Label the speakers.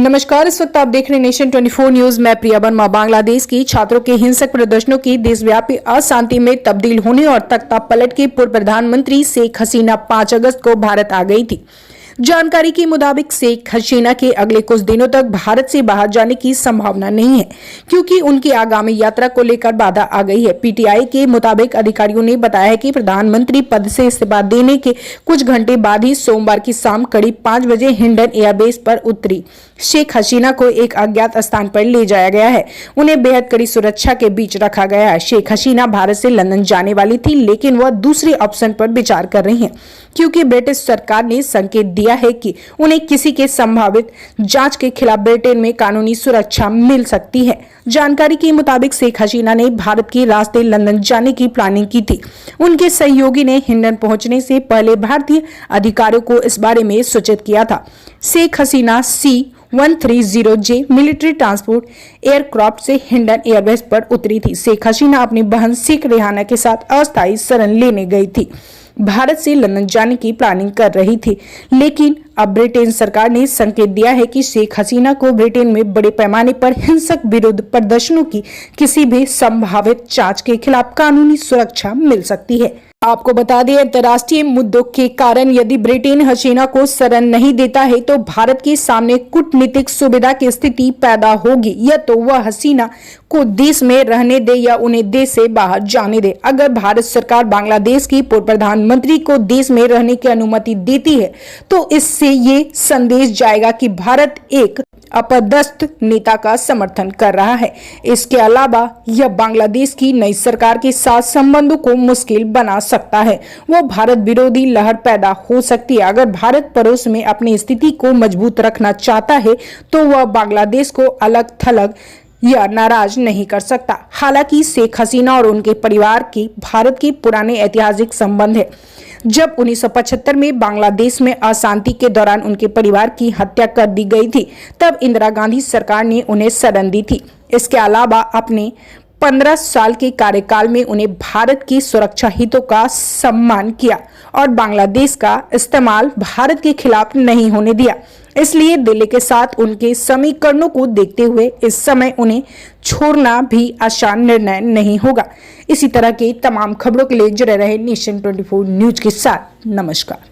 Speaker 1: नमस्कार, इस वक्त आप देख रहे हैं नेशन 24 न्यूज। मैं प्रिया वर्मा। बांग्लादेश की छात्रों के हिंसक प्रदर्शनों की देशव्यापी अशांति में तब्दील होने और तख्ता पलट के पूर्व प्रधानमंत्री शेख हसीना 5 अगस्त को भारत आ गई थी। जानकारी के मुताबिक शेख हसीना के अगले कुछ दिनों तक भारत से बाहर जाने की संभावना नहीं है, क्योंकि उनकी आगामी यात्रा को लेकर बाधा आ गई है। पीटीआई के मुताबिक अधिकारियों ने बताया कि प्रधानमंत्री पद से इस्तीफा देने के कुछ घंटे बाद ही सोमवार की शाम करीब 5 बजे हिंडन एयरबेस पर उतरी शेख हसीना को एक अज्ञात स्थान पर ले जाया गया है। उन्हें बेहद कड़ी सुरक्षा के बीच रखा गया है। शेख हसीना भारत से लंदन जाने वाली थी, लेकिन वह दूसरे ऑप्शन पर विचार कर रही हैं, क्योंकि ब्रिटिश सरकार ने संकेत दिया है कि उन्हें किसी के संभावित जांच के खिलाफ ब्रिटेन में कानूनी सुरक्षा मिल सकती है। जानकारी के मुताबिक शेख हसीना ने भारत के रास्ते लंदन जाने की प्लानिंग की थी। उनके सहयोगी ने हिंडन पहुंचने से पहले भारतीय अधिकारियों को इस बारे में सूचित किया था। Sheikh Hasina C-130J military transport aircraft से हिंडन एयरबेस पर उतरी थी। शेख हसीना अपनी बहन शेख रेहाना के साथ अस्थायी शरण लेने गई थी। भारत से लंदन जाने की प्लानिंग कर रही थी, लेकिन अब ब्रिटेन सरकार ने संकेत दिया है कि शेख हसीना को ब्रिटेन में बड़े पैमाने पर हिंसक विरोध प्रदर्शनों की किसी भी संभावित जांच के खिलाफ कानूनी सुरक्षा मिल सकती है। आपको बता दें, अंतर्राष्ट्रीय मुद्दों के कारण यदि ब्रिटेन हसीना को शरण नहीं देता है तो भारत के सामने कूटनीतिक सुविधा की स्थिति पैदा होगी, या तो वह हसीना को देश में रहने दे या उन्हें देश से बाहर जाने दे। अगर भारत सरकार बांग्लादेश की पूर्व प्रधानमंत्री को देश में रहने की अनुमति देती है तो इससे ये संदेश जाएगा कि भारत एक अपदस्थ नेता का समर्थन कर रहा है। इसके अलावा यह बांग्लादेश की नई सरकार के साथ संबंधों को मुश्किल बना सकता है। वो भारत विरोधी लहर पैदा हो सकती है। अगर भारत पड़ोस में अपनी स्थिति को मजबूत रखना चाहता है तो वह बांग्लादेश को अलग थलग या नाराज नहीं कर सकता। हालांकि शेख हसीना और उनके परिवार की भारत के पुराने ऐतिहासिक संबंध है। जब 1975 में बांग्लादेश में अशांति के दौरान उनके परिवार की हत्या कर दी गई थी, तब इंदिरा गांधी सरकार ने उन्हें शरण दी थी। इसके अलावा अपने 15 साल के कार्यकाल में उन्हें भारत की सुरक्षा हितों का सम्मान किया और बांग्लादेश का इस्तेमाल भारत के खिलाफ नहीं होने दिया। इसलिए दिल्ली के साथ उनके समीकरणों को देखते हुए इस समय उन्हें छोड़ना भी आसान निर्णय नहीं होगा। इसी तरह की तमाम खबरों के लिए जुड़े रहे नेशन 24 न्यूज के साथ। नमस्कार।